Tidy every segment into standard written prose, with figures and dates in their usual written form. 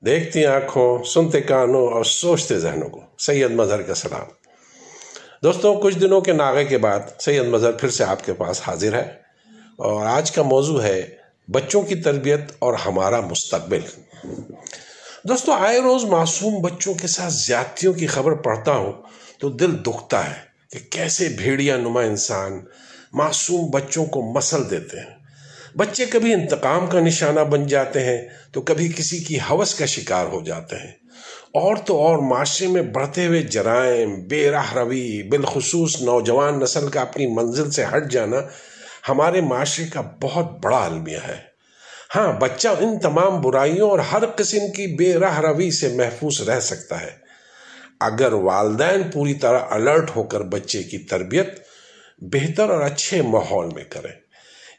देखती आंखों, सुनते कानों और सोचते जहनों को सैयद मजहर का सलाम। दोस्तों, कुछ दिनों के नागे के बाद सैयद मजहर फिर से आपके पास हाजिर है और आज का मौजू है बच्चों की तरबियत और हमारा मुस्तकबिल। दोस्तों, आए रोज मासूम बच्चों के साथ ज्यादतियों की खबर पढ़ता हूं तो दिल दुखता है कि कैसे भेड़िया नुमा इंसान मासूम बच्चों को मसल देते हैं। बच्चे कभी इंतकाम का निशाना बन जाते हैं तो कभी किसी की हवस का शिकार हो जाते हैं। और तो और माशरे में बढ़ते हुए जराइम, बेराह रवी, बिलखुसूस नौजवान नस्ल का अपनी मंजिल से हट जाना हमारे माशरे का बहुत बड़ा अलमिया है। हाँ, बच्चा इन तमाम बुराइयों और हर किस्म की बेराह रवी से महफूज रह सकता है अगर वालिदैन पूरी तरह अलर्ट होकर बच्चे की तरबियत बेहतर और अच्छे माहौल में करें।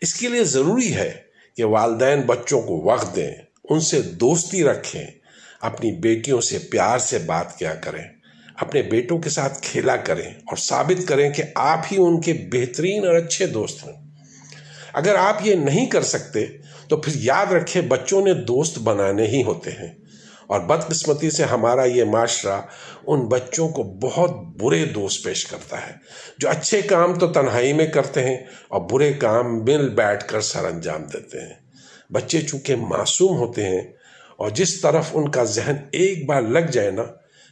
इसके लिए ज़रूरी है कि वालिदैन बच्चों को वक्त दें, उनसे दोस्ती रखें, अपनी बेटियों से प्यार से बात किया करें, अपने बेटों के साथ खेला करें और साबित करें कि आप ही उनके बेहतरीन और अच्छे दोस्त हैं। अगर आप ये नहीं कर सकते तो फिर याद रखें, बच्चों ने दोस्त बनाने ही होते हैं और बदकिस्मती से हमारा ये माशरा उन बच्चों को बहुत बुरे दोस्त पेश करता है जो अच्छे काम तो तन्हाई में करते हैं और बुरे काम मिल बैठकर सर अंजाम देते हैं। बच्चे चूंकि मासूम होते हैं और जिस तरफ उनका जहन एक बार लग जाए ना,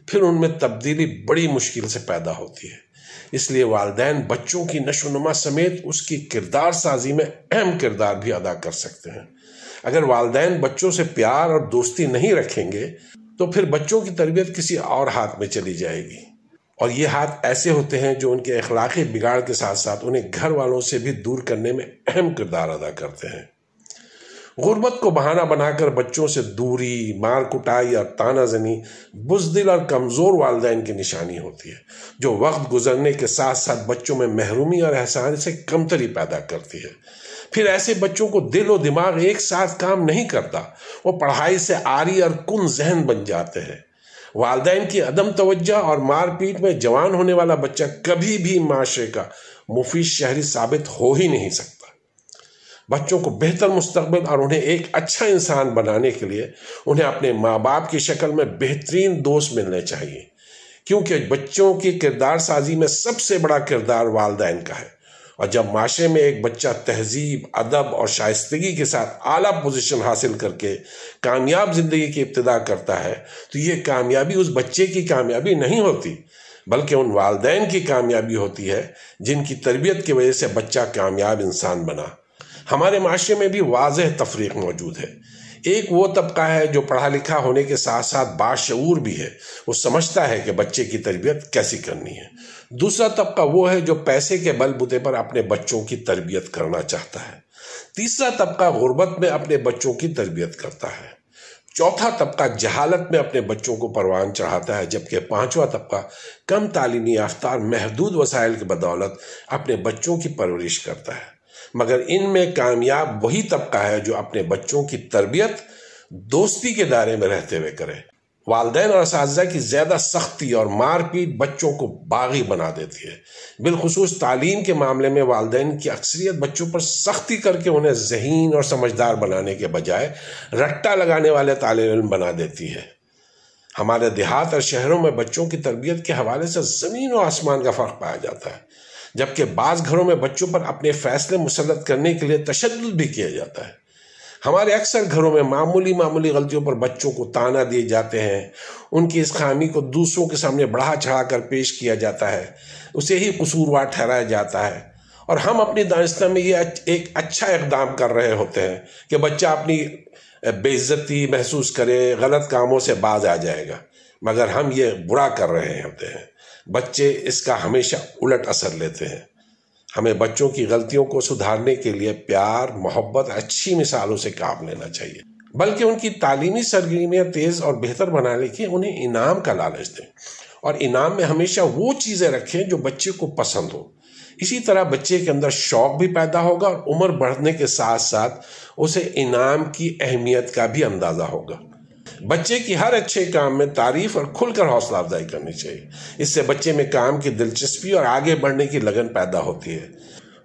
फिर उनमें तब्दीली बड़ी मुश्किल से पैदा होती है। इसलिए वालिदैन बच्चों की नशोनुमा समेत उसकी किरदार साजी में अहम किरदार भी अदा कर सकते हैं। अगर वालिदैन बच्चों से प्यार और दोस्ती नहीं रखेंगे तो फिर बच्चों की तरबियत किसी और हाथ में चली जाएगी और ये हाथ ऐसे होते हैं जो उनके अखलाकी बिगाड़ के साथ साथ उन्हें घर वालों से भी दूर करने में अहम किरदार अदा करते हैं। गुर्बत को बहाना बनाकर बच्चों से दूरी, मार कुटाई और तानाजनी बुज़दिल और कमज़ोर वालिदैन की निशानी होती है जो वक्त गुजरने के साथ साथ बच्चों में महरूमी और एहसान से कमतरी पैदा करती है। फिर ऐसे बच्चों को दिल और दिमाग एक साथ काम नहीं करता, वो पढ़ाई से आरी और कुन जहन बन जाते हैं। वालिदैन की अदम तवज्जो और मारपीट में जवान होने वाला बच्चा कभी भी माशरे का मुफीद शहरी साबित हो ही नहीं सकता। बच्चों को बेहतर मुस्तकबिल और उन्हें एक अच्छा इंसान बनाने के लिए उन्हें अपने माँ बाप की शक्ल में बेहतरीन दोस्त मिलने चाहिए, क्योंकि बच्चों की किरदार साजी में सबसे बड़ा किरदार वालिदैन का है। और जब माशरे में एक बच्चा तहजीब, अदब और शाइस्तगी के साथ आला पोजीशन हासिल करके कामयाब जिंदगी की इब्तिदा करता है तो ये कामयाबी उस बच्चे की कामयाबी नहीं होती बल्कि उन वालिदैन की कामयाबी होती है जिनकी तरबियत की वजह से बच्चा कामयाब इंसान बना। हमारे माशरे में भी वाज़ेह तफरीक मौजूद है। एक वो तबका है जो पढ़ा लिखा होने के साथ साथ बाशऊर भी है, वो समझता है कि बच्चे की तरबियत कैसी करनी है। दूसरा तबका वो है जो पैसे के बलबूते पर अपने बच्चों की तरबियत करना चाहता है। तीसरा तबका गुर्बत में अपने बच्चों की तरबियत करता है। चौथा तबका जहालत में अपने बच्चों को परवान चढ़ाता है, जबकि पांचवा तबका कम तालीमी याफ्ता और महदूद वसाइल की बदौलत अपने बच्चों की परवरिश करता है। मगर इनमें कामयाब वही तबका है जो अपने बच्चों की तरबियत दोस्ती के दायरे में रहते हुए करे। वालिदैन और असातिज़ा की ज़्यादा सख्ती और मारपीट बच्चों को बागी बना देती है। बिलखुसूस तालीम के मामले में वालिदैन की अक्सरियत बच्चों पर सख्ती करके उन्हें ज़हीन और समझदार बनाने के बजाय रट्टा लगाने वाले तालिब इल्म बना देती है। हमारे देहात और शहरों में बच्चों की तरबियत के हवाले से ज़मीन और आसमान का फ़र्क पाया जाता है, जबकि बाज़ घरों में बच्चों पर अपने फैसले मुसल्लत करने के लिए तशद्दुद भी किया जाता है। हमारे अक्सर घरों में मामूली गलतियों पर बच्चों को ताना दिए जाते हैं, उनकी इस खामी को दूसरों के सामने बढ़ा चढ़ा कर पेश किया जाता है, उसे ही कसूरवार ठहराया जाता है और हम अपनी दानिस्ता में ये एक अच्छा इक़दाम कर रहे होते हैं कि बच्चा अपनी बेइज्जती महसूस करे, गलत कामों से बाज आ जाएगा, मगर हम ये बुरा कर रहे होते हैं। बच्चे इसका हमेशा उलट असर लेते हैं। हमें बच्चों की गलतियों को सुधारने के लिए प्यार, मोहब्बत, अच्छी मिसालों से काम लेना चाहिए, बल्कि उनकी तालीमी सरगर्मियाँ तेज़ और बेहतर बनाने के उन्हें इनाम का लालच दें और इनाम में हमेशा वो चीज़ें रखें जो बच्चे को पसंद हो। इसी तरह बच्चे के अंदर शौक भी पैदा होगा और उम्र बढ़ने के साथ साथ उसे इनाम की अहमियत का भी अंदाज़ा होगा। बच्चे की हर अच्छे काम में तारीफ और खुलकर हौसला अफजाई करनी चाहिए। इससे बच्चे में काम की दिलचस्पी और आगे बढ़ने की लगन पैदा होती है।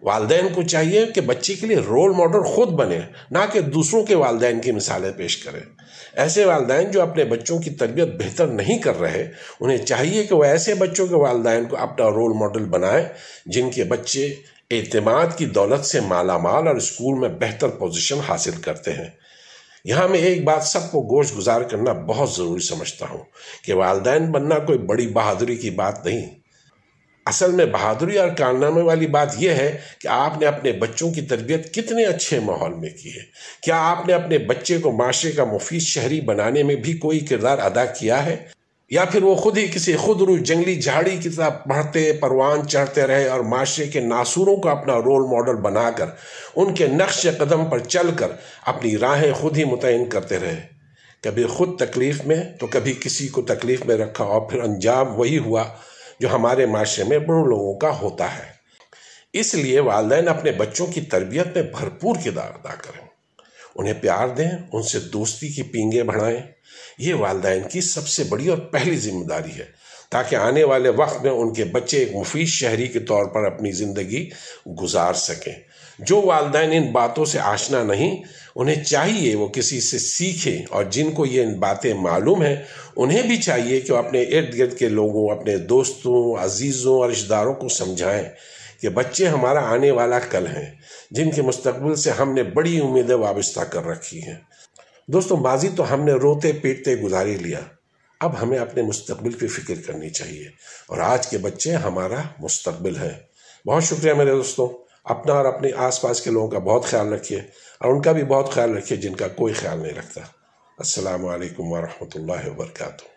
والدین کو چاہیے کہ بچے کے لیے رول ماڈل خود بنے، نہ کہ دوسروں کے والدین کی مثالیں پیش کریں۔ ایسے والدین جو اپنے بچوں کی تربیت بہتر نہیں کر رہے، انہیں چاہیے کہ وہ ایسے بچوں کے والدین کو اپنا رول ماڈل بنائیں جن کے بچے اعتماد کی دولت سے مالا مال اور اسکول میں بہتر پوزیشن حاصل کرتے ہیں۔ یہاں میں ایک بات سب کو گوش گزار کرنا بہت ضروری سمجھتا ہوں کہ والدین بننا کوئی بڑی بہادری کی بات نہیں۔ اصل میں بہادری اور کارنامے والی بات یہ ہے کہ آپ نے اپنے بچوں کی تربیت کتنے اچھے ماحول میں کی ہے۔ کیا آپ نے اپنے بچے کو معاشرے کا مفید شہری بنانے میں بھی کوئی کردار ادا کیا ہے، یا پھر وہ خود ہی کسی خودرو جنگلی جھاڑی کی طرح پڑھتے پروان چڑھتے رہے اور معاشرے کے ناصوروں کو اپنا رول ماڈل بنا کر ان کے نقش قدم پر چل کر اپنی راہیں خود ہی متعین کرتے رہے، کبھی خود تکلیف میں تو کبھی کسی کو تکلیف میں رکھا، اور پھر انجام وہی ہوا جو ہمارے معاشرے میں بڑوں لوگوں کا ہوتا ہے۔ اس لیے والدین اپنے بچوں کی تربیت میں بھرپور کردار ادا کریں، انہیں پیار دیں، ان سے دوستی کی پینگیں بڑھائیں۔ یہ والدین کی سب سے بڑی اور پہلی ذمہ داری ہے، تاکہ آنے والے وقت میں ان کے بچے ایک مفید شہری کے طور پر اپنی زندگی گزار سکیں۔ جو والدین ان باتوں سے آشنا نہیں، انہیں چاہیے وہ کسی سے سیکھیں، اور جن کو یہ باتیں معلوم ہیں انہیں بھی چاہیے کہ وہ اپنے ارد گرد کے لوگوں، اپنے دوستوں، عزیزوں اور رشتہ داروں کو سمجھائیں کہ بچے ہمارا آنے والا کل ہیں، جن کے مستقبل سے ہم نے بڑی امیدیں وابستہ کر رکھی ہیں۔ دوستوں، ماضی تو ہم نے روتے پیٹتے گزار لیا، اب ہمیں اپنے مستقبل کی فکر کرنی چاہیے، اور آج کے بچے ہمارا مستقبل ہیں۔ بہت شکریہ میرے دوستوں، اپنا اور اپنے آس پاس کے لوگوں کا بہت خیال رکھیے، اور ان کا بھی بہت خیال رکھیے جن کا کوئی خیال نہیں رکھتا۔ السلام علیکم ورحمۃ اللہ وبرکاتہ۔